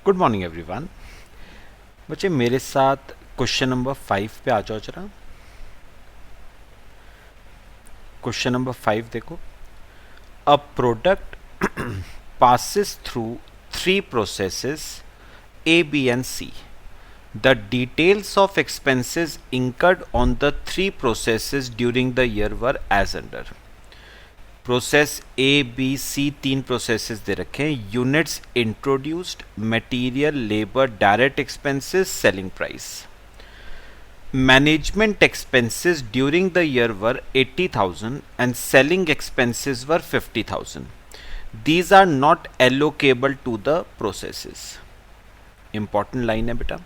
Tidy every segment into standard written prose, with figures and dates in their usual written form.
Good morning everyone. बच्चे मेरे साथ क्वेश्चन नंबर 5 पे आ जाओ जरा। क्वेश्चन नंबर 5 देखो। A product passes through three processes A, B and C. The details of expenses incurred on the three processes during the year were as under. Process A B C तीन processes दे रखे हैं। Units introduced, material, labour, direct expenses, selling price. Management expenses during the year were 80,000 and selling expenses were 50,000. These are not allocable to the processes. Important line है बेटा।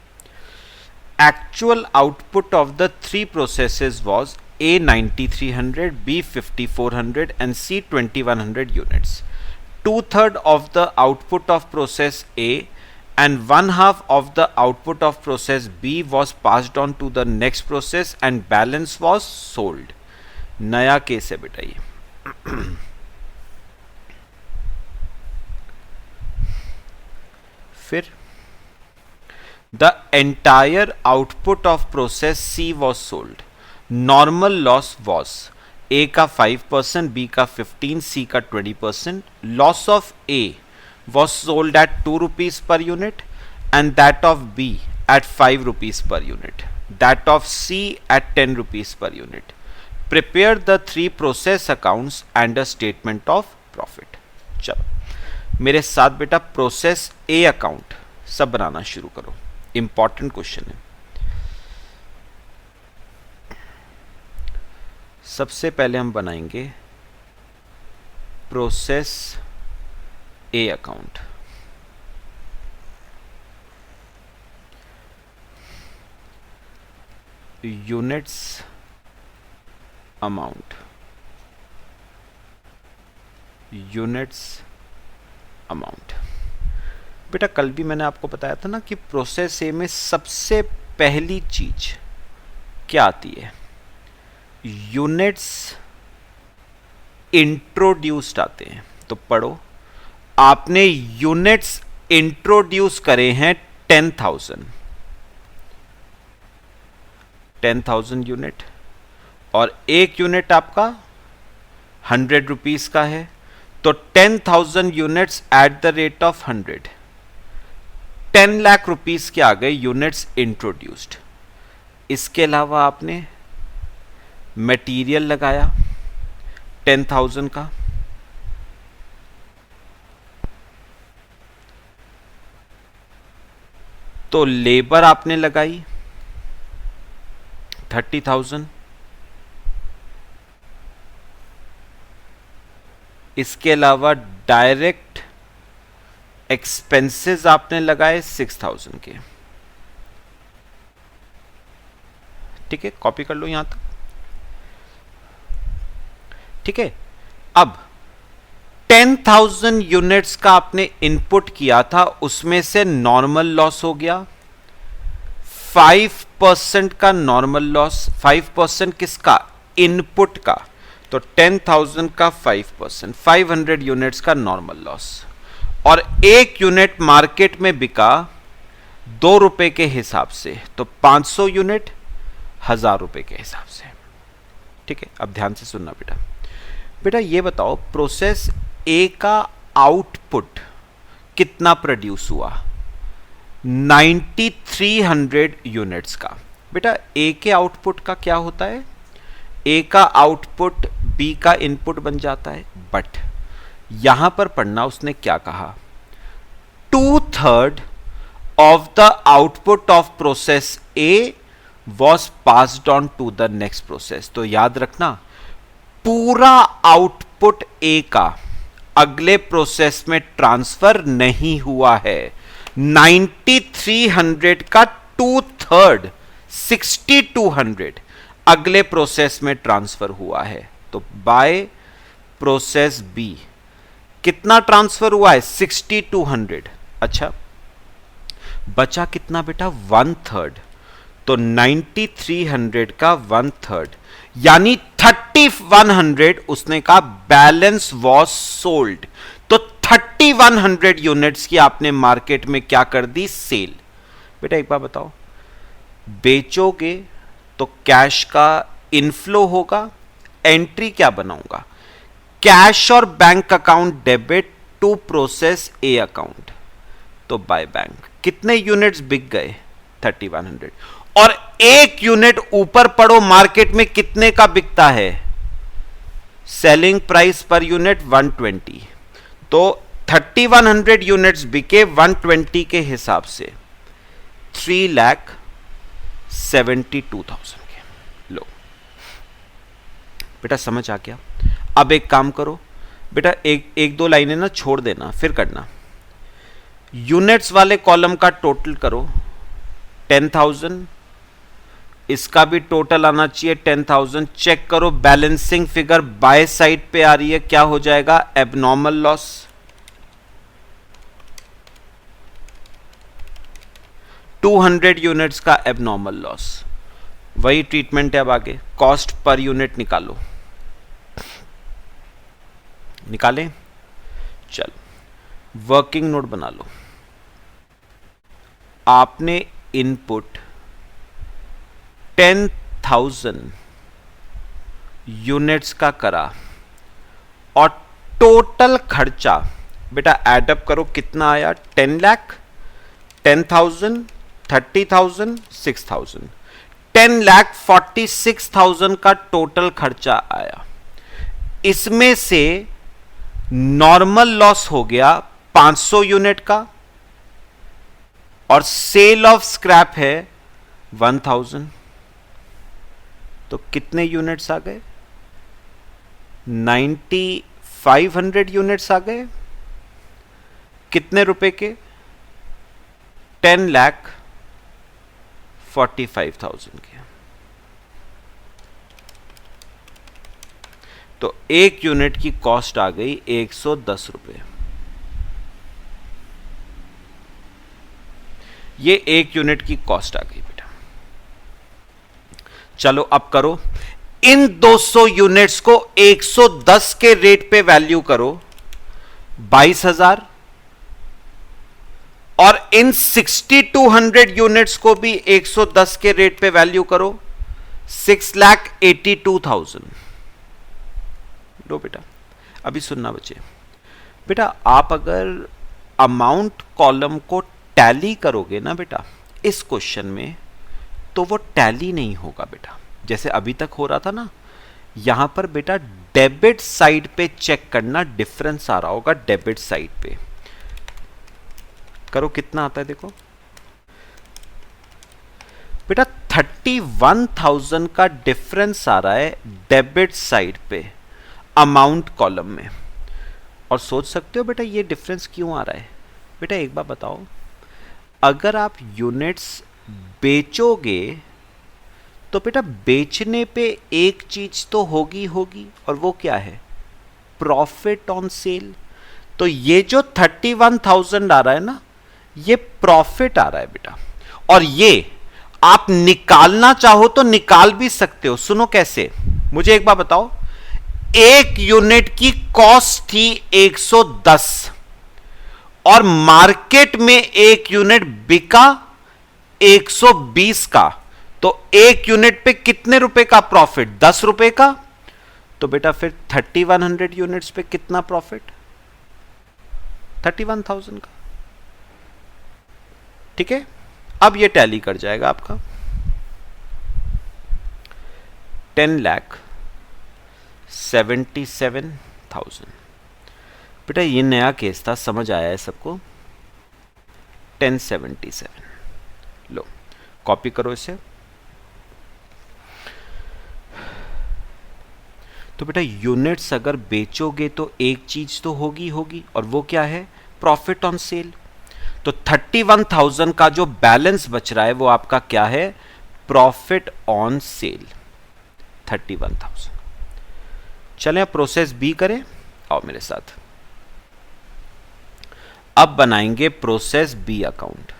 Actual output of the three processes was A 9300, B 5400 and C 2100 units. 2/3 of the output of process A and 1/2 of the output of process B was passed on to the next process and balance was sold. नया case है बेटा ये। फिर The entire output of process C was sold. Normal loss was A का 5%, B का 15%, C का 20%. Loss of A was sold at 2 rupees per unit and that of B at 5 rupees per unit. That of C at 10 rupees per unit. Prepare the three process accounts and a statement of profit. चलो मेरे साथ बेटा process A account सब बनाना शुरू करो। Important question है। सबसे पहले हम बनाएंगे process A account. Units amount, units amount. बेटा कल भी मैंने आपको बताया था ना कि प्रोसेस ए में सबसे पहली चीज क्या आती है? यूनिट्स इंट्रोड्यूस्ड आते हैं। तो पढ़ो, आपने यूनिट्स इंट्रोड्यूस करे हैं 10,000 यूनिट और एक यूनिट आपका 100 रुपीस का है। तो 10,000 units at the rate of 100, 10 lakh rupees के आ गए यूनिट्स इंट्रोड्यूस्ड। इसके अलावा आपने मटेरियल लगाया 10,000 का, तो लेबर आपने लगाई 30,000। इसके अलावा डायरेक्ट एक्सपेंसेस आपने लगाए 6,000 के। ठीक है, कॉपी कर लो यहां तक। ठीक है, अब 10,000 यूनिट्स का आपने इनपुट किया था, उसमें से नॉर्मल लॉस हो गया 5% का। नॉर्मल लॉस 5% किसका? इनपुट का। तो 10,000 का 5%, 500 यूनिट्स का नॉर्मल लॉस। और एक यूनिट मार्केट में बिका 2 रुपए के हिसाब से, तो 500 यूनिट 1000 रुपए के हिसाब से। ठीक है, अब ध्यान से सुनना बेटा। बेटा ये बताओ, प्रोसेस ए का आउटपुट कितना प्रोड्यूस हुआ? 9300 यूनिट्स का। बेटा ए के आउटपुट का क्या होता है? ए का आउटपुट बी का इनपुट बन जाता है। बट यहां पर पढ़ना, उसने क्या कहा? 2/3 of the output of process A was passed on to the next process. तो याद रखना, पूरा आउटपुट ए का अगले प्रोसेस में ट्रांसफर नहीं हुआ है। 9300 का 2/3 6200 अगले प्रोसेस में ट्रांसफर हुआ है। तो बाय प्रोसेस बी कितना ट्रांसफर हुआ है? 6200। अच्छा, बचा कितना बेटा? 1/3। तो 9300 का 1/3 यानी 3100 उसने कहा बैलेंस वॉज सोल्ड। तो 3100 यूनिट्स की आपने मार्केट में क्या कर दी, सेल। बेटा एक बार बताओ, बेचोगे तो कैश का इनफ्लो होगा, एंट्री क्या बनाऊंगा, कैश और bank account debit to process A account, तो बाय बैंक। कितने यूनिट्स बिक गए, 3100। और एक यूनिट ऊपर पड़ो मार्केट में कितने का बिकता है, सेलिंग प्राइस पर यूनिट 120, तो 3100 यूनिट्स बिके 120 के हिसाब से 3,72,000 के। लो बेटा समझ आ गया। अब एक काम करो बेटा, एक दो लाइनें ना छोड़ देना, फिर करना। यूनिट्स वाले कॉलम का टोटल करो 10,000, इसका भी टोटल आना चाहिए 10,000। चेक करो बैलेंसिंग फिगर बाय साइड पे आ रही है, क्या हो जाएगा, एबनॉर्मल लॉस। टू 200 यूनिट्स का एबनॉर्मल लॉस, वही ट्रीटमेंट है। अब आगे कॉस्ट पर यूनिट निकालो, निकालें, चलो वर्किंग नोट बना लो। आपने इनपुट 10,000 यूनिट्स का करा और टोटल खर्चा बेटा एडअप करो कितना आया, 10 लाख, 10,000, 30,000, 6,000, 10,46,000 का टोटल खर्चा आया। इसमें से नॉर्मल लॉस हो गया 500 यूनिट का और सेल ऑफ स्क्रैप है 1,000, तो कितने यूनिट्स आ गए, 9,500 यूनिट्स आ गए। कितने रुपए के, 10,45,000 के। तो एक यूनिट की कॉस्ट आ गई 110 रुपए। ये एक यूनिट की कॉस्ट आ गई बेटा। चलो अब करो, इन 200 यूनिट्स को 110 के रेट पे वैल्यू करो 22,000, और इन 6,200 यूनिट्स को भी 110 के रेट पे वैल्यू करो 6,82,000। लो बेटा अभी सुनना बच्चे, बेटा आप अगर अमाउंट कॉलम को टैली करोगे ना बेटा इस क्वेश्चन में, तो वो टैली नहीं होगा बेटा, जैसे अभी तक हो रहा था ना। यहां पर बेटा डेबिट साइड पे चेक करना, डिफरेंस आ रहा होगा डेबिट साइड पे। करो कितना आता है देखो बेटा, 31,000 का डिफरेंस आ रहा है डेबिट साइड पे अमाउंट कॉलम में। और सोच सकते हो बेटा ये डिफरेंस क्यों आ रहा है। बेटा एक बार बताओ, अगर आप यूनिट्स बेचोगे तो बेटा बेचने पे एक चीज तो होगी होगी, और वो क्या है, प्रॉफिट ऑन सेल। तो ये जो 31,000 आ रहा है ना, ये प्रॉफिट आ रहा है बेटा। और ये आप निकालना चाहो तो निकाल भी सकते हो। सुनो कैसे, मुझे एक बार बताओ, एक यूनिट की कॉस्ट थी 110 और मार्केट में एक यूनिट बिका 120 का, तो एक यूनिट पे कितने रुपए का प्रॉफिट, 10 रुपए का। तो बेटा फिर 3100 यूनिट्स पे कितना प्रॉफिट, 31,000 का। ठीक है, अब ये टैली कर जाएगा आपका 10,77,000। बेटा ये नया केस था, समझ आया है सबको, 1077। लो कॉपी करो इसे। तो बेटा यूनिट्स अगर बेचोगे तो एक चीज तो होगी होगी, और वो क्या है, प्रॉफिट ऑन सेल। तो 31,000 का जो बैलेंस बच रहा है वो आपका क्या है, प्रॉफिट ऑन सेल 31,000। चलें अब प्रोसेस बी करें, आओ मेरे साथ। अब बनाएंगे process B account.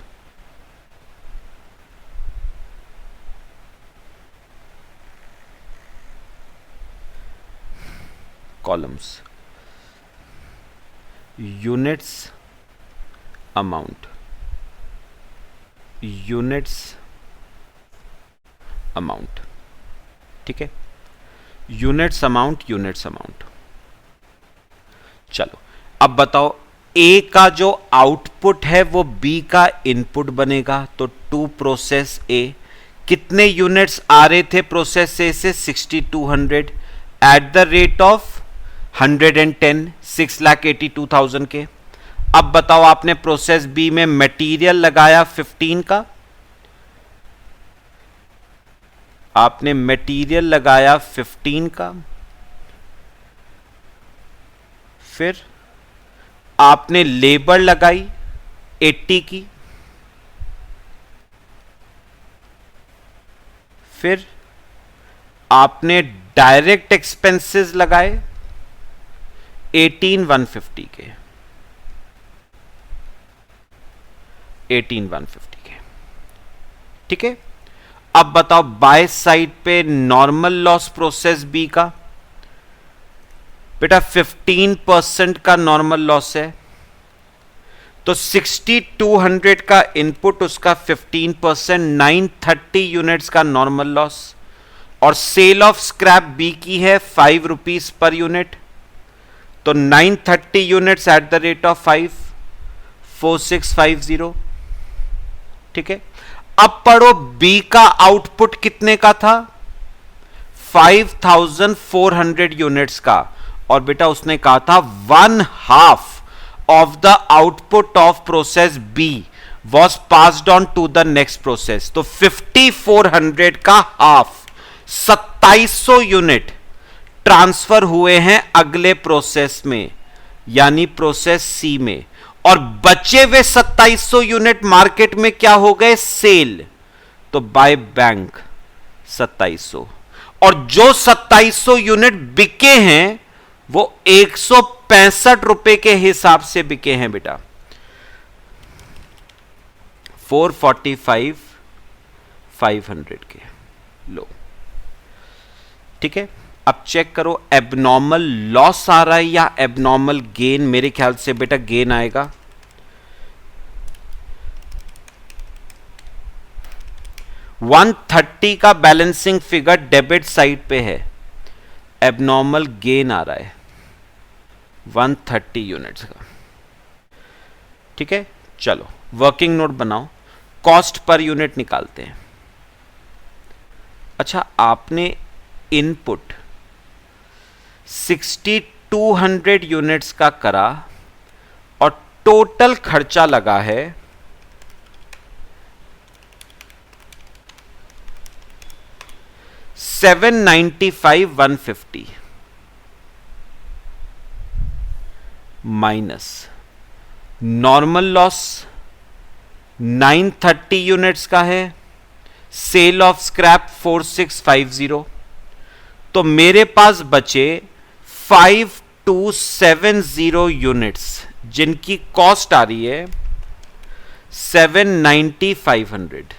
Columns, units amount, units amount, ठीक है, यूनिट्स अमाउंट, यूनिट्स अमाउंट। चलो अब बताओ, ए का जो आउटपुट है वो बी का इनपुट बनेगा, तो टू प्रोसेस ए, कितने यूनिट्स आ रहे थे प्रोसेस ए से? 6200 एट द रेट ऑफ 110, 6,82,000 के। अब बताओ, आपने प्रोसेस बी में मटेरियल लगाया 15 का, आपने मटेरियल लगाया 15 का, फिर आपने लेबर लगाई 80 की, फिर आपने डायरेक्ट एक्सपेंसेस लगाए 18,150 के, 18,150 के, ठीक है। अब बताओ, बाय साइड पे नॉर्मल लॉस प्रोसेस बी का, बेटा 15% का नॉर्मल लॉस है, तो 6200 का इनपुट, उसका 15%, 930 यूनिट्स का नॉर्मल लॉस, और सेल ऑफ स्क्रैप बी की है 5 रुपीज पर यूनिट, तो 930 units at the rate of 5, 4650, ठीक है। अब पढ़ो, बी का आउटपुट कितने का था? 5400 यूनिट्स का, और बेटा उसने कहा था 1/2 of the output of process B was passed on to the next process, तो 5400 का हाफ 2700 यूनिट ट्रांसफर हुए हैं अगले प्रोसेस में, यानी प्रोसेस सी में, और बचे हुए 2700 यूनिट मार्केट में क्या हो गए? सेल, तो बाय बैंक 2700, और जो 2700 यूनिट बिके हैं वो 165 रुपए के हिसाब से बिके हैं बेटा, 445 500 के, लो, ठीक है। अब चेक करो, एबनॉर्मल लॉस आ रहा है या एबनॉर्मल गेन? मेरे ख्याल से बेटा गेन आएगा। $130 का बैलेंसिंग फिगर डेबिट साइड पे है, एबनॉर्मल गेन आ रहा है 130 यूनिट्स का, ठीक है। चलो वर्किंग नोट बनाओ, कॉस्ट पर यूनिट निकालते हैं। अच्छा, आपने इनपुट 6200 यूनिट्स का करा और टोटल खर्चा लगा है 795,150 माइनस नॉर्मल लॉस 930 यूनिट्स का है, सेल ऑफ स्क्रैप 4650, तो मेरे पास बचे 5270 यूनिट्स जिनकी कॉस्ट आ रही है 790,500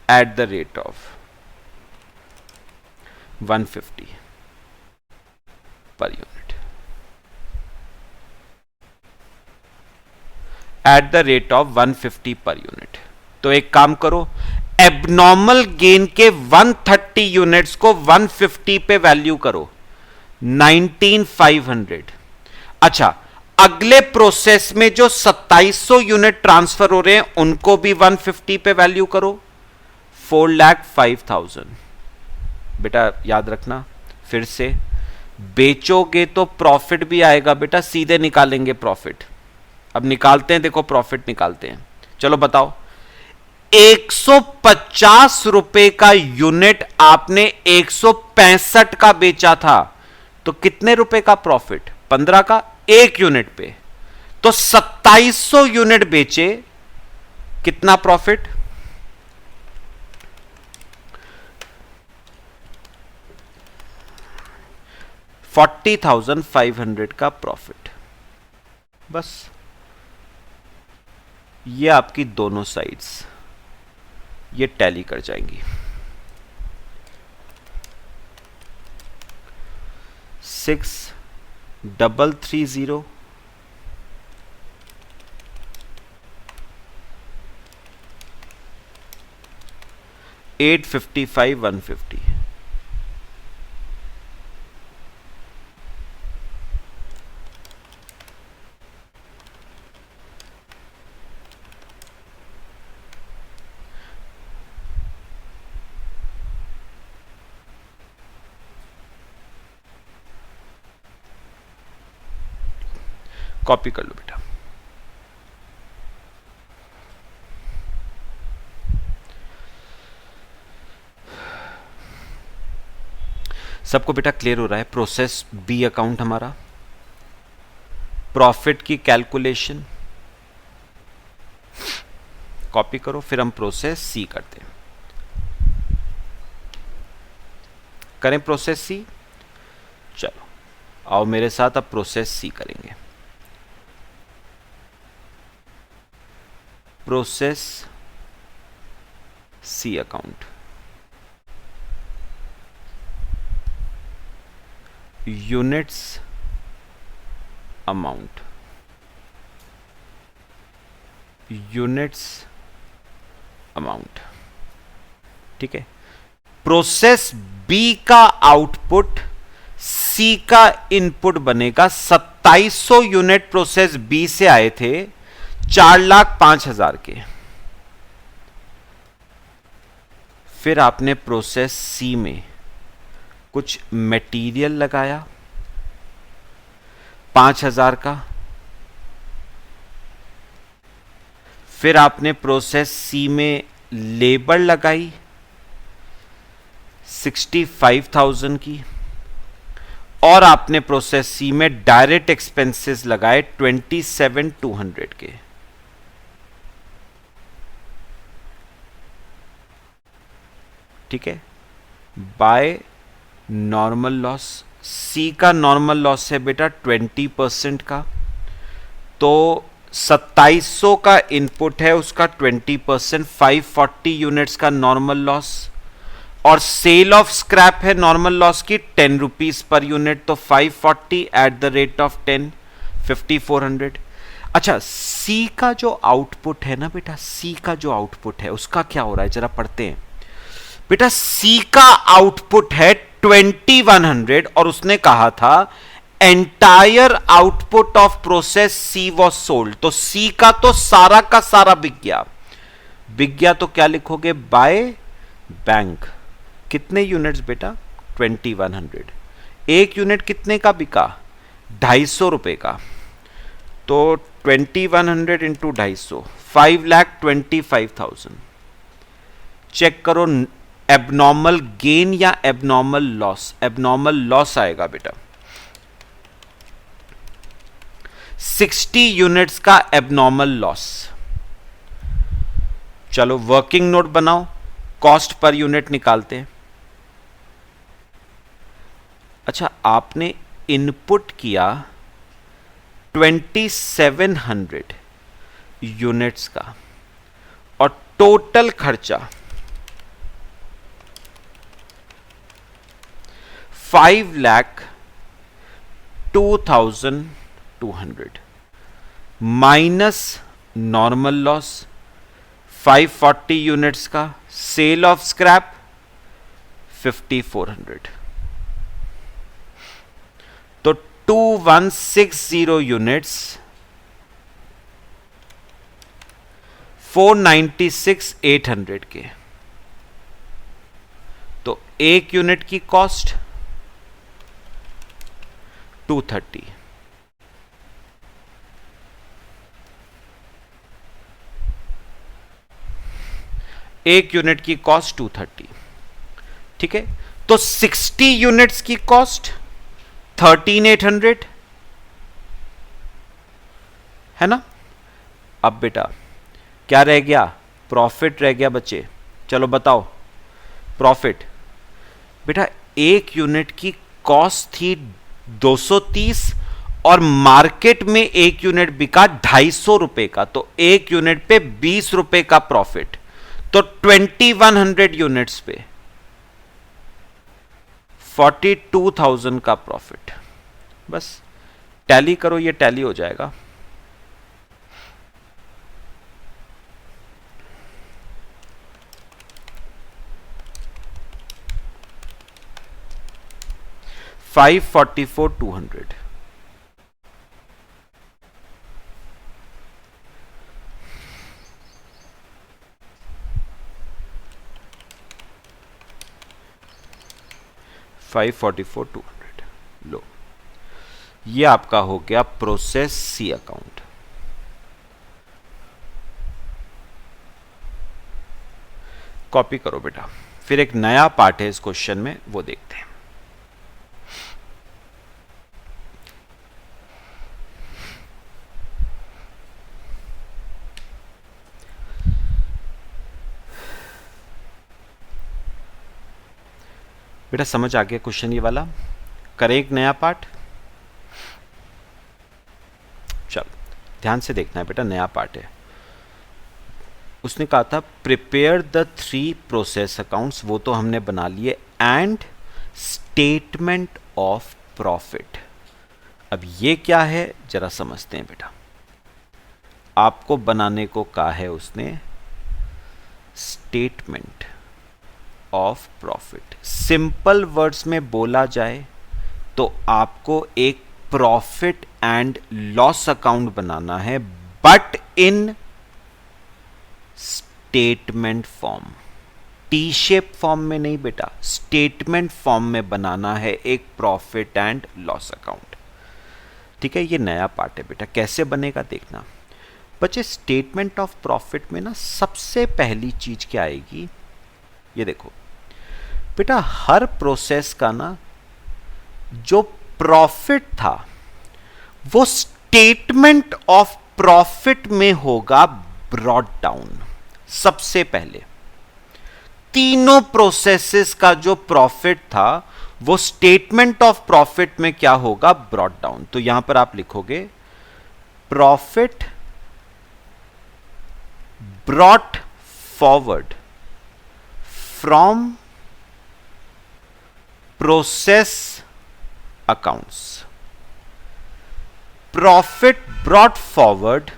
at the rate of 150 per unit, at the rate of 150 per unit। तो एक काम करो, एबनॉर्मल गेन के 130 यूनिट्स को 150 पे वैल्यू करो, 19,500। अच्छा, अगले प्रोसेस में जो 2700 यूनिट ट्रांसफर हो रहे हैं उनको भी 150 पे वैल्यू करो, 4,05,000। बेटा याद रखना, फिर से बेचोगे तो प्रॉफिट भी आएगा बेटा, सीधे निकालेंगे प्रॉफिट। अब निकालते हैं, देखो प्रॉफिट निकालते हैं। चलो बताओ, 150 रुपए का यूनिट आपने 165 का बेचा था, तो कितने रुपए का प्रॉफिट? 15 का, एक यूनिट पे। तो 2700 यूनिट बेचे, कितना प्रॉफिट? 40,500 का प्रॉफिट। बस ये आपकी दोनों साइड्स ये टैली कर जाएंगी। 6330 855 150। कॉपी कर लो बेटा। सबको बेटा क्लियर हो रहा है? प्रोसेस बी अकाउंट हमारा, प्रॉफिट की कैलकुलेशन, कॉपी करो, फिर हम प्रोसेस सी करते हैं। करें प्रोसेस सी? चलो आओ मेरे साथ, अब प्रोसेस सी करेंगे। Process C account, units amount, units amount, ठीक है। प्रोसेस बी का आउटपुट सी का इनपुट बनेगा। 2700 यूनिट प्रोसेस बी से आए थे 4,05,000 के। फिर आपने प्रोसेस सी में कुछ मटेरियल लगाया 5,000 का। फिर आपने प्रोसेस सी में लेबर लगाई 65,000 की, और आपने प्रोसेस सी में डायरेक्ट एक्सपेंसेस लगाए 27,200 के। ठीक है। बाय नॉर्मल लॉस, सी का नॉर्मल लॉस है बेटा 20% का, तो 2700 का इनपुट है, उसका 20% 540 यूनिट्स का नॉर्मल लॉस, और सेल ऑफ स्क्रैप है नॉर्मल लॉस की 10 रुपीज पर यूनिट, तो 540 एट द रेट ऑफ 10 5400। अच्छा, सी का जो आउटपुट है ना बेटा, सी का जो आउटपुट है उसका क्या हो रहा है जरा पढ़ते हैं बेटा। सी का आउटपुट है 2100, और उसने कहा था entire output of process C was sold, तो सी का तो सारा का सारा बिक गया। बिक गया तो क्या लिखोगे? Bye bank. कितने यूनिट्स बेटा? 2100। एक यूनिट कितने का बिका? 250 रुपए का, तो 2100 इंटू 250 5,25,000। चेक करो एबनॉर्मल गेन या एबनॉर्मल लॉस। एबनॉर्मल लॉस आएगा बेटा। 60 यूनिट्स का एबनॉर्मल लॉस। चलो वर्किंग नोट बनाओ, कॉस्ट पर यूनिट निकालते हैं। अच्छा, आपने इनपुट किया 2700 यूनिट्स का, और टोटल खर्चा 5,02,200 माइनस नॉर्मल लॉस 540 यूनिट्स का, सेल ऑफ स्क्रैप 5400, तो 2160 यूनिट्स 496,800 के। तो एक यूनिट की कॉस्ट 230। एक यूनिट की कॉस्ट 230। ठीक है, तो 60 यूनिट्स की कॉस्ट 13,800 है ना। अब बेटा क्या रह गया? प्रॉफिट रह गया बच्चे। चलो बताओ प्रॉफिट। बेटा एक यूनिट की कॉस्ट थी 230, और मार्केट में एक यूनिट बिका 250 रुपए का, तो एक यूनिट पे 20 रुपए का प्रॉफिट, तो 2100 यूनिट्स पे 42,000 का प्रॉफिट। बस टैली करो, ये टैली हो जाएगा। $544,200। $544,200 लो, ये आपका हो गया प्रोसेस सी अकाउंट। कॉपी करो बेटा, फिर एक नया पार्ट है इस क्वेश्चन में, वो देखते हैं। बेटा समझ आ गया क्वेश्चन ये वाला? करें एक नया पार्ट? चलो ध्यान से देखना है बेटा, नया पार्ट है। उसने कहा था प्रिपेयर द 3 प्रोसेस अकाउंट्स, वो तो हमने बना लिए, एंड स्टेटमेंट ऑफ प्रॉफिट। अब ये क्या है जरा समझते हैं बेटा। आपको बनाने को कहा है उसने statement of profit. Simple words में बोला जाए तो आपको एक प्रॉफिट एंड लॉस अकाउंट बनाना है, but in statement form. T shape form में नहीं बेटा, स्टेटमेंट फॉर्म में बनाना है एक प्रॉफिट एंड लॉस अकाउंट। ठीक है, ये नया पार्ट है बेटा, कैसे बनेगा देखना। बच्चे स्टेटमेंट ऑफ प्रॉफिट में ना सबसे पहली चीज क्या आएगी, ये देखो बेटा, हर प्रोसेस का ना जो प्रॉफिट था वो स्टेटमेंट ऑफ प्रॉफिट में होगा ब्रॉट डाउन। सबसे पहले तीनों प्रोसेसेस का जो प्रॉफिट था वो स्टेटमेंट ऑफ प्रॉफिट में क्या होगा, ब्रॉट डाउन। तो यहां पर आप लिखोगे profit brought forward from process accounts. Profit brought forward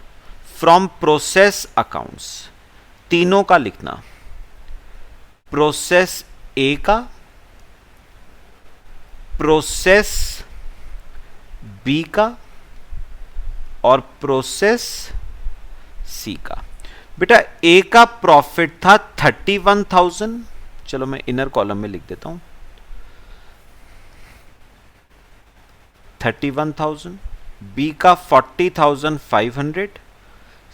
from process accounts, तीनों का लिखना, प्रोसेस ए का, प्रोसेस बी का और प्रोसेस सी का। बेटा ए का प्रॉफिट था 31,000, चलो मैं इनर कॉलम में लिख देता हूं 31,000, बी का 40,500,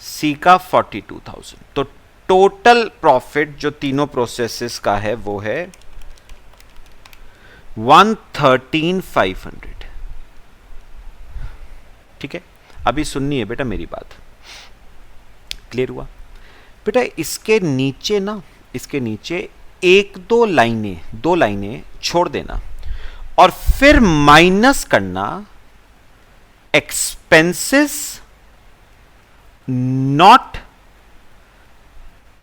सी का 42,000। तो टोटल प्रॉफिट जो तीनों प्रोसेसेस का है वो है 113,500। ठीक है, अभी सुननी है बेटा मेरी बात, क्लियर हुआ? बेटा इसके नीचे ना, इसके नीचे एक दो लाइनें छोड़ देना और फिर माइनस करना expenses not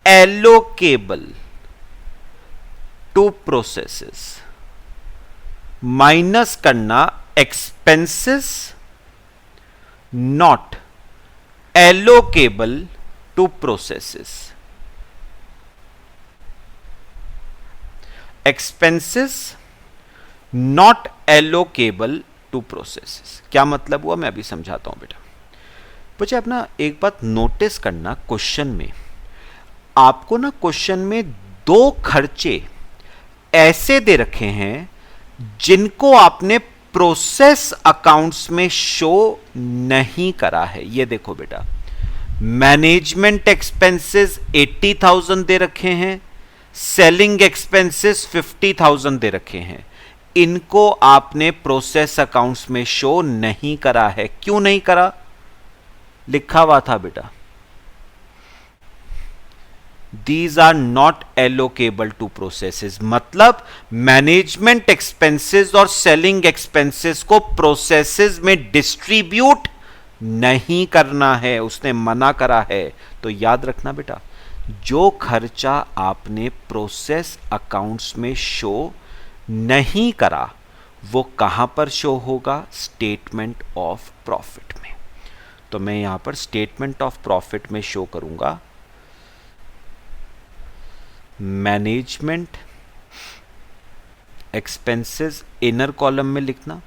allocable to processes. Minus करना expenses not allocable to processes. Expenses not allocable to processes, क्या मतलब हुआ मैं अभी समझाता हूं बेटा। बच्चे अपना एक बात नोटिस करना, क्वेश्चन में आपको ना क्वेश्चन में 2 खर्चे ऐसे दे रखे हैं जिनको आपने प्रोसेस अकाउंट्स में शो नहीं करा है। ये देखो बेटा, मैनेजमेंट एक्सपेंसेस 80,000 दे रखे हैं, सेलिंग एक्सपेंसेस 50,000 दे रखे हैं। इनको आपने प्रोसेस अकाउंट्स में शो नहीं करा है। क्यों नहीं करा? लिखा हुआ था बेटा, These are not allocable to processes। मतलब मैनेजमेंट एक्सपेंसेस और सेलिंग एक्सपेंसेस को प्रोसेसेस में डिस्ट्रीब्यूट नहीं करना है, उसने मना करा है। तो याद रखना बेटा, जो खर्चा आपने प्रोसेस अकाउंट्स में शो नहीं करा वो कहां पर शो होगा? स्टेटमेंट ऑफ प्रॉफिट में। तो मैं यहां पर स्टेटमेंट ऑफ प्रॉफिट में शो करूंगा मैनेजमेंट एक्सपेंसेस, इनर कॉलम में लिखना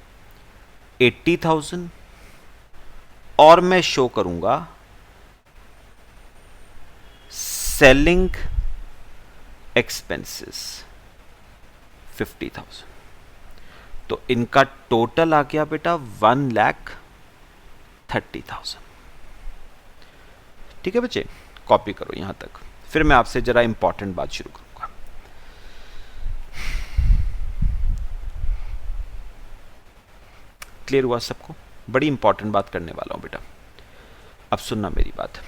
80,000, और मैं शो करूंगा सेलिंग एक्सपेंसेस 50,000। तो इनका टोटल आ गया बेटा 1,30,000। ठीक है बच्चे, कॉपी करो यहां तक, फिर मैं आपसे जरा इंपॉर्टेंट बात शुरू करूंगा। क्लियर हुआ सबको? बड़ी इंपॉर्टेंट बात करने वाला हूं बेटा, अब सुनना मेरी बात।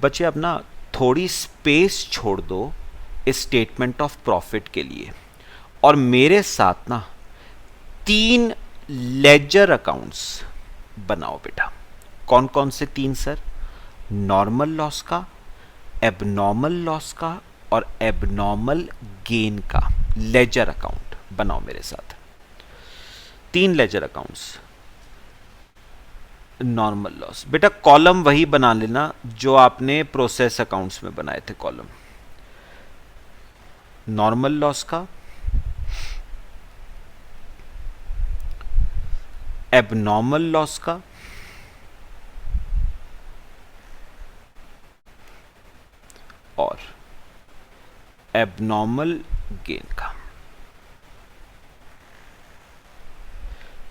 बच्चे अब ना थोड़ी स्पेस छोड़ दो इस स्टेटमेंट ऑफ प्रॉफिट के लिए, और मेरे साथ ना 3 लेजर अकाउंट्स बनाओ बेटा। कौन कौन से 3 सर? नॉर्मल लॉस का, एबनॉर्मल लॉस का, और एबनॉर्मल गेन का लेजर अकाउंट बनाओ मेरे साथ। 3 लेजर अकाउंट्स। नॉर्मल लॉस बेटा कॉलम वही बना लेना जो आपने प्रोसेस अकाउंट्स में बनाए थे कॉलम। नॉर्मल लॉस का, एबनॉर्मल लॉस का, और एबनॉर्मल गेन का।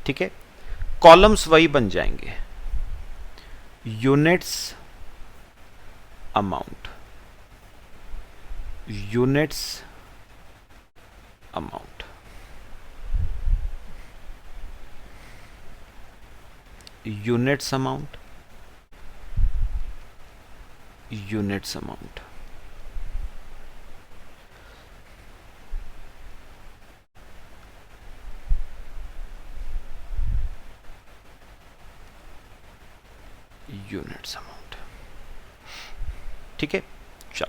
ठीक है, कॉलम्स वही बन जाएंगे। Units amount, units amount, units amount, units amount. Units amount. ठीक है, चलो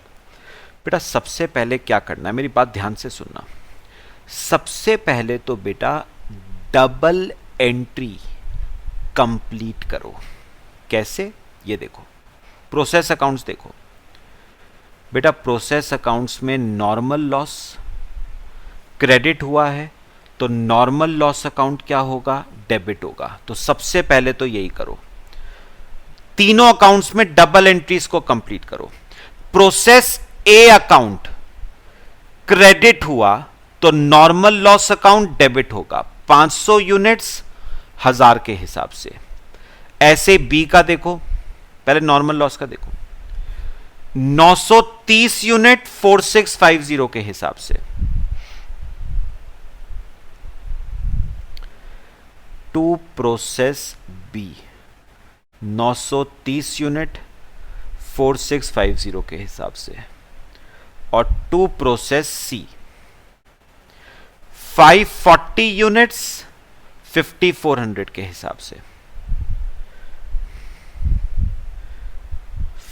बेटा सबसे पहले क्या करना है, मेरी बात ध्यान से सुनना। सबसे पहले तो बेटा डबल एंट्री कंप्लीट करो। कैसे? ये देखो, प्रोसेस अकाउंट्स देखो बेटा। प्रोसेस अकाउंट्स में नॉर्मल लॉस क्रेडिट हुआ है, तो नॉर्मल लॉस अकाउंट क्या होगा? डेबिट होगा। तो सबसे पहले तो यही करो, तीनों अकाउंट्स में डबल एंट्रीज को कंप्लीट करो। प्रोसेस ए अकाउंट क्रेडिट हुआ तो नॉर्मल लॉस अकाउंट डेबिट होगा 500 यूनिट्स 1000 के हिसाब से। ऐसे बी का देखो, पहले नॉर्मल लॉस का देखो, 930 यूनिट 4650 के हिसाब से। टू प्रोसेस बी 930 यूनिट 4650 के हिसाब से, और टू प्रोसेस सी 540 यूनिट्स 5400 के हिसाब से।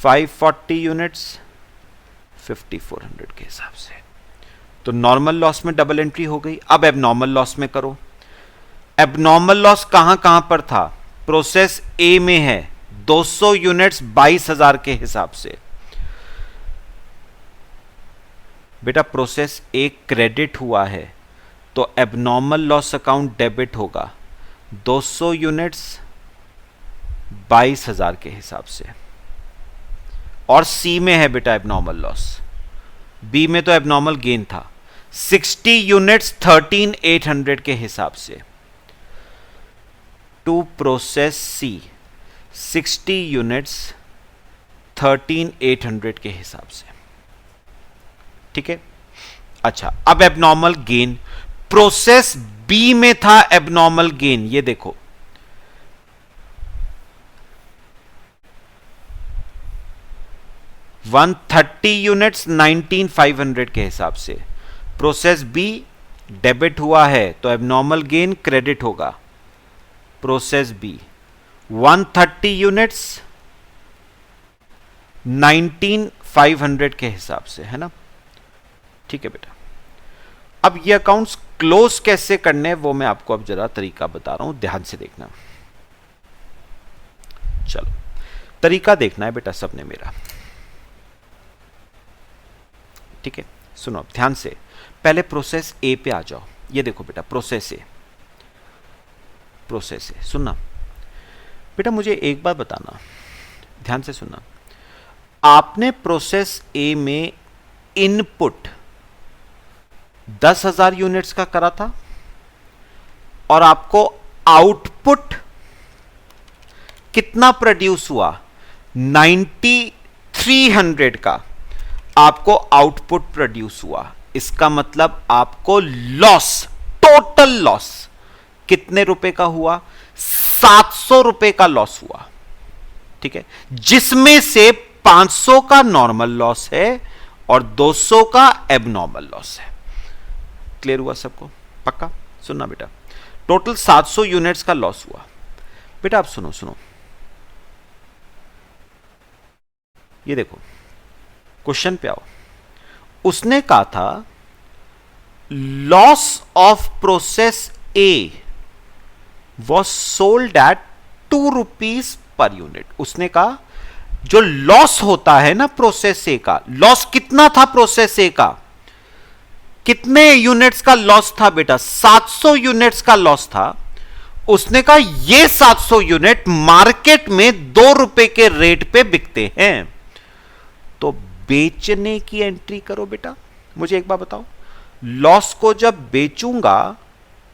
540 यूनिट्स 5400 के हिसाब से। तो नॉर्मल लॉस में डबल एंट्री हो गई। अब एबनॉर्मल लॉस में करो। एबनॉर्मल लॉस कहां कहां पर था? प्रोसेस ए में है 200 यूनिट्स 22,000 के हिसाब से। बेटा प्रोसेस ए क्रेडिट हुआ है तो एबनॉर्मल लॉस अकाउंट डेबिट होगा 200 यूनिट्स 22,000 के हिसाब से। और सी में है बेटा एबनॉर्मल लॉस, बी में तो एबनॉर्मल गेन था 60 यूनिट्स 13,800 के हिसाब से। टू प्रोसेस सी 60 यूनिट्स 13,800 के हिसाब से। ठीक है, अच्छा अब एबनॉर्मल गेन, प्रोसेस बी में था एबनॉर्मल गेन, ये देखो 130 यूनिट्स 19,500 के हिसाब से। प्रोसेस बी डेबिट हुआ है तो एबनॉर्मल गेन क्रेडिट होगा। प्रोसेस बी 130 यूनिट्स 19,500 के हिसाब से, है ना? ठीक है बेटा। अब ये अकाउंट्स क्लोज कैसे करने हैं वो मैं आपको अब जरा तरीका बता रहा हूं, ध्यान से देखना। चलो तरीका देखना है बेटा सबने मेरा, ठीक है। सुनो अब ध्यान से, पहले प्रोसेस ए पे आ जाओ। ये देखो बेटा प्रोसेस ए, प्रोसेस ए। सुनना बेटा, मुझे एक बात बताना, ध्यान से सुनना। आपने प्रोसेस ए में इनपुट 10,000 यूनिट्स का करा था और आपको आउटपुट कितना प्रोड्यूस हुआ, 9300 का आपको आउटपुट प्रोड्यूस हुआ। इसका मतलब आपको लॉस, टोटल लॉस कितने रुपए का हुआ, 700 रुपए का लॉस हुआ, ठीक है। जिसमें से 500 का नॉर्मल लॉस है और 200 का एबनॉर्मल लॉस है। क्लियर हुआ सबको? पक्का? सुनना बेटा, टोटल 700 यूनिट्स का लॉस हुआ। बेटा आप सुनो सुनो, ये देखो क्वेश्चन पे आओ। उसने कहा था loss of process A was sold at 2 rupees per unit. उसने कहा जो लॉस होता है ना प्रोसेस ए का, लॉस कितना था प्रोसेस ए का, कितने यूनिट्स का लॉस था बेटा, 700 यूनिट्स का लॉस था। उसने कहा ये 700 यूनिट मार्केट में 2 रुपए के रेट पे बिकते हैं, तो बेचने की एंट्री करो बेटा। मुझे एक बात बताओ, लॉस को जब बेचूंगा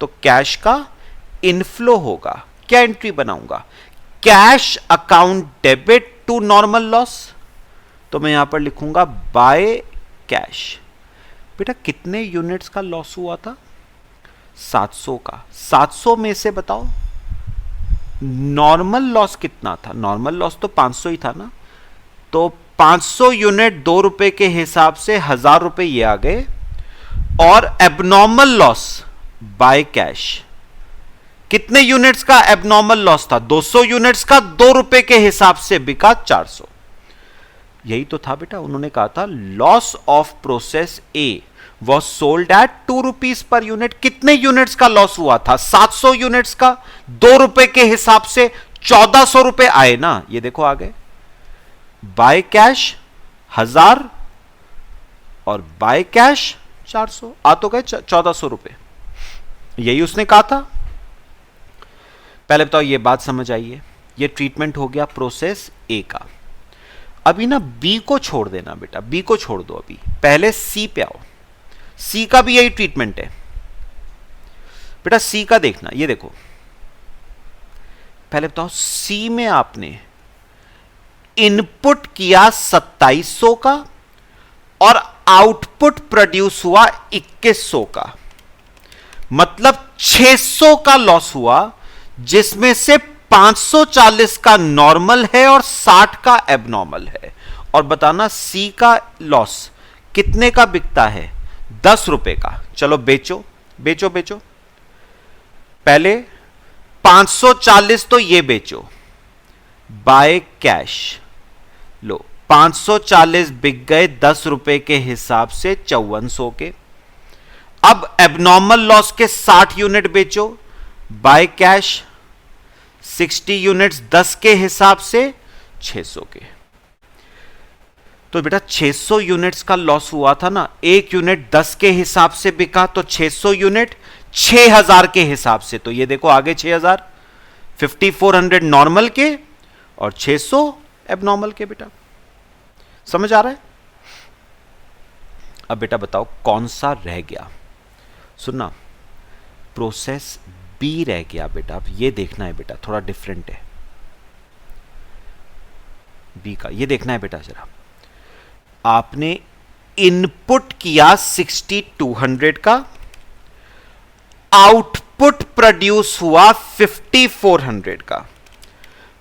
तो कैश का इनफ्लो होगा, क्या एंट्री बनाऊंगा, cash account debit to normal loss. तो मैं यहां पर लिखूंगा बाय कैश। बेटा कितने यूनिट्स का लॉस हुआ था, 700 का। 700 में से बताओ नॉर्मल लॉस कितना था, नॉर्मल लॉस तो 500 ही था ना, तो 500 यूनिट 2 रुपए के हिसाब से 1000 रुपए ये आ गए, और एबनॉर्मल लॉस बाय कैश कितने यूनिट्स का एबनॉर्मल लॉस था, 200 यूनिट्स का, 2 रुपए के हिसाब से बिका 400। यही तो था बेटा, उन्होंने कहा था loss of process A was sold at 2 rupees per unit. कितने यूनिट्स का लॉस हुआ था, 700 यूनिट्स का, 2 रुपए के हिसाब से 1400 रुपए आए ना, ये देखो आ गए। बाय कैश 1000 और बाय कैश 400, आ तो गए 1400 रुपए। यही उसने कहा था। पहले बताओ ये बात समझ आइए, ये ट्रीटमेंट हो गया प्रोसेस ए का। अभी ना बी को छोड़ देना बेटा, बी को छोड़ दो, अभी पहले सी पे आओ। सी का भी यही ट्रीटमेंट है बेटा। सी का देखना, ये देखो पहले बताओ, सी में आपने इनपुट किया 2700 का और आउटपुट प्रोड्यूस हुआ 2100 का, मतलब 600 का लॉस हुआ, जिसमें से 540 का नॉर्मल है और 60 का एबनॉर्मल है। और बताना सी का लॉस कितने का बिकता है, 10 रुपए का। चलो बेचो बेचो बेचो, पहले 540 तो ये बेचो बाय कैश, लो 540 बिक गए 10 रुपए के हिसाब से 5400 के। अब एबनॉर्मल लॉस के 60 यूनिट बेचो बाय कैश, 60 यूनिट्स 10 के हिसाब से 600 के। तो बेटा 600 यूनिट्स का लॉस हुआ था ना, एक यूनिट 10 के हिसाब से बिका, तो 600 यूनिट 6000 के हिसाब से। तो ये देखो आगे 6000, 5400 नॉर्मल के और 600 एबनॉर्मल के। बेटा समझ आ रहा है? अब बेटा बताओ कौन सा रह गया, सुनना, प्रोसेस बी रह गया बेटा। अब ये देखना है बेटा, थोड़ा डिफरेंट है बी का, ये देखना है बेटा जरा। आपने इनपुट किया 6200 का, आउटपुट प्रोड्यूस हुआ 5400 का,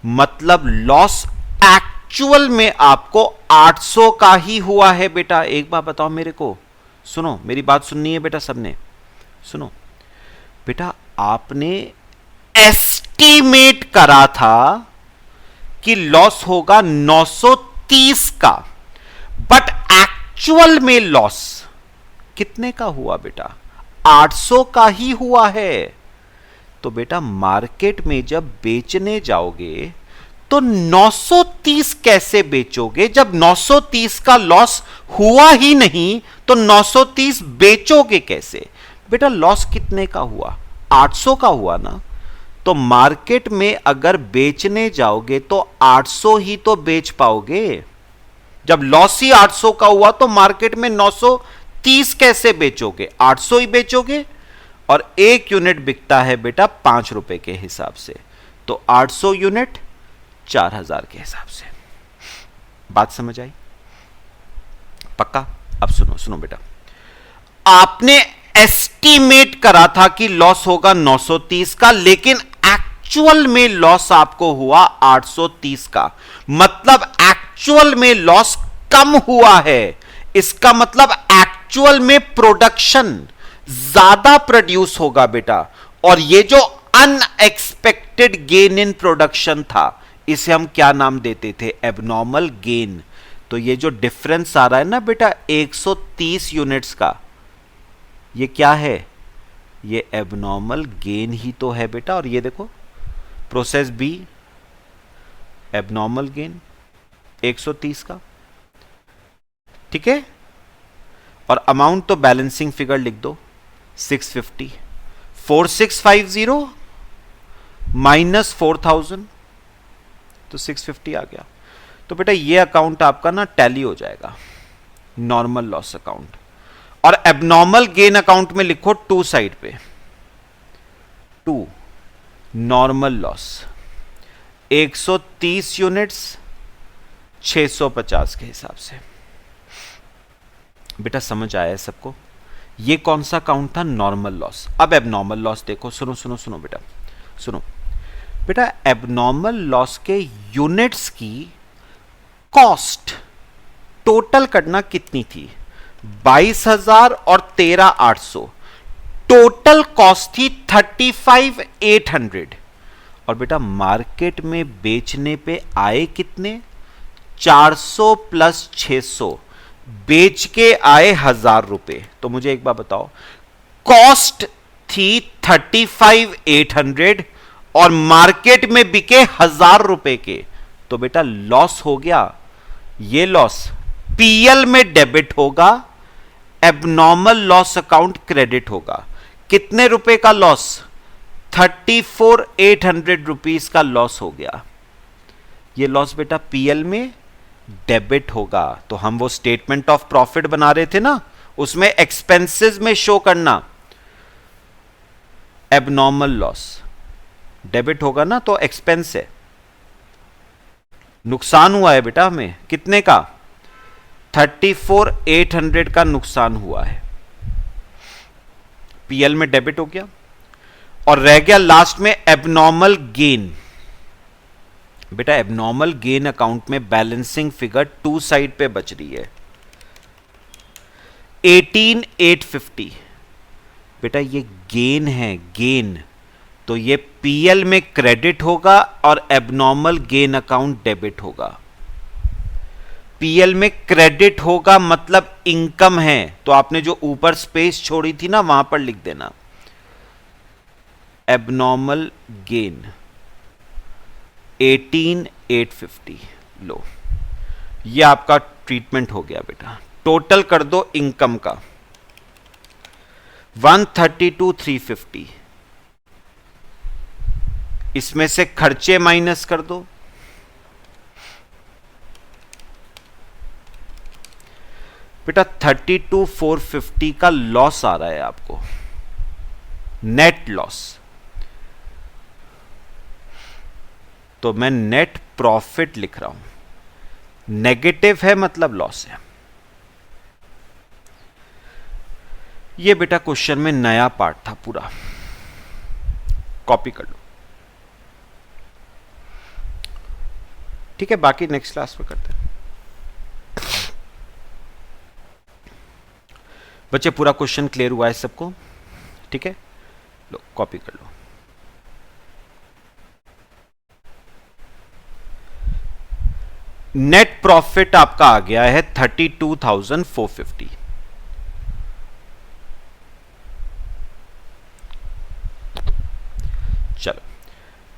मतलब लॉस एक्चुअल में आपको 800 का ही हुआ है बेटा। एक बात बताओ मेरे को, सुनो मेरी बात सुननी है बेटा सबने, सुनो बेटा। आपने एस्टीमेट करा था कि लॉस होगा 930 का, बट एक्चुअल में लॉस कितने का हुआ बेटा, 800 का ही हुआ है। तो बेटा मार्केट में जब बेचने जाओगे तो 930 कैसे बेचोगे? जब 930 का लॉस हुआ ही नहीं तो 930 बेचोगे कैसे? बेटा लॉस कितने का हुआ? 800 का हुआ ना। तो मार्केट में अगर बेचने जाओगे तो 800 ही तो बेच पाओगे। जब लॉस ही 800 का हुआ तो मार्केट में 930 कैसे बेचोगे? 800 ही बेचोगे। और एक यूनिट बिकता है बेटा 5 रुपए के हिसाब से, तो 800 यूनिट 4000 के हिसाब से। बात समझ आई? पक्का? अब सुनो सुनो बेटा, आपने एस्टीमेट करा था कि लॉस होगा 930 का, लेकिन एक्चुअल में लॉस आपको हुआ 830 का। मतलब एक्चुअल में लॉस कम हुआ है। इसका मतलब एक्चुअल में प्रोडक्शन ज्यादा प्रोड्यूस होगा बेटा। और ये जो अनएक्सपेक्टेड गेन इन प्रोडक्शन था, इसे हम क्या नाम देते थे? Abnormal gain. तो ये जो डिफरेंस आ रहा है ना बेटा 130 यूनिट्स का, ये क्या है? ये एबनॉर्मल गेन ही तो है बेटा। और ये देखो प्रोसेस बी, एबनॉर्मल गेन 130 का, ठीक है। और अमाउंट तो बैलेंसिंग फिगर लिख दो 650, 4650 माइनस 4000, तो 650 आ गया। तो बेटा ये अकाउंट आपका ना टैली हो जाएगा, नॉर्मल लॉस अकाउंट। और एबनॉर्मल गेन अकाउंट में लिखो 2 साइड पे, 2 नॉर्मल लॉस 130 यूनिट्स 650 के हिसाब से। बेटा समझ आया है सबको? ये कौन सा अकाउंट था? Normal loss. अब एबनॉर्मल लॉस देखो, सुनो सुनो सुनो बेटा, सुनो बेटा। एबनॉर्मल लॉस के यूनिट्स की कॉस्ट टोटल करना कितनी थी? 22,000 और 13,800। टोटल कॉस्ट थी 35,800। और बेटा मार्केट में बेचने पे आए कितने? 400 प्लस 600, बेच के आए 1000 रुपए। तो मुझे एक बार बताओ, कॉस्ट थी 35,800 और मार्केट में बिके 1000 रुपए के, तो बेटा लॉस हो गया। ये लॉस पीएल में डेबिट होगा, एबनॉर्मल लॉस अकाउंट क्रेडिट होगा। कितने रुपए का लॉस? 34,800 रुपीस का लॉस हो गया। ये लॉस बेटा पीएल में डेबिट होगा। तो हम वो स्टेटमेंट ऑफ प्रॉफिट बना रहे थे ना, उसमें एक्सपेंसेस में शो करना एबनॉर्मल लॉस डेबिट होगा ना, तो एक्सपेंस है। नुकसान हुआ है बेटा हमें, कितने का? 34,800 का नुकसान हुआ है, पीएल में डेबिट हो गया। और रह गया लास्ट में एबनॉर्मल गेन। बेटा एबनॉर्मल गेन अकाउंट में बैलेंसिंग फिगर 2 साइड पे बच रही है 18,850। बेटा ये गेन है, गेन, तो ये पीएल में क्रेडिट होगा और एबनॉर्मल गेन अकाउंट डेबिट होगा। पीएल में क्रेडिट होगा मतलब इनकम है, तो आपने जो ऊपर स्पेस छोड़ी थी ना वहां पर लिख देना एबनॉर्मल गेन 18,850। लो ये आपका ट्रीटमेंट हो गया बेटा। टोटल कर दो इनकम का 132,350, इसमें से खर्चे माइनस कर दो। बेटा 32,450 का लॉस आ रहा है आपको, नेट लॉस। तो मैं नेट प्रॉफिट लिख रहा हूं, नेगेटिव है मतलब लॉस है। ये बेटा क्वेश्चन में नया पार्ट था पूरा, कॉपी कर लो, ठीक है। बाकी नेक्स्ट क्लास में करते हैं। बच्चे पूरा क्वेश्चन क्लियर हुआ है सबको? ठीक है, लो कॉपी कर लो। नेट प्रॉफिट आपका आ गया है 32,450।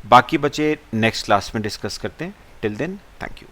बाकी बचे नेक्स्ट क्लास में डिस्कस करते हैं. Till then, thank you.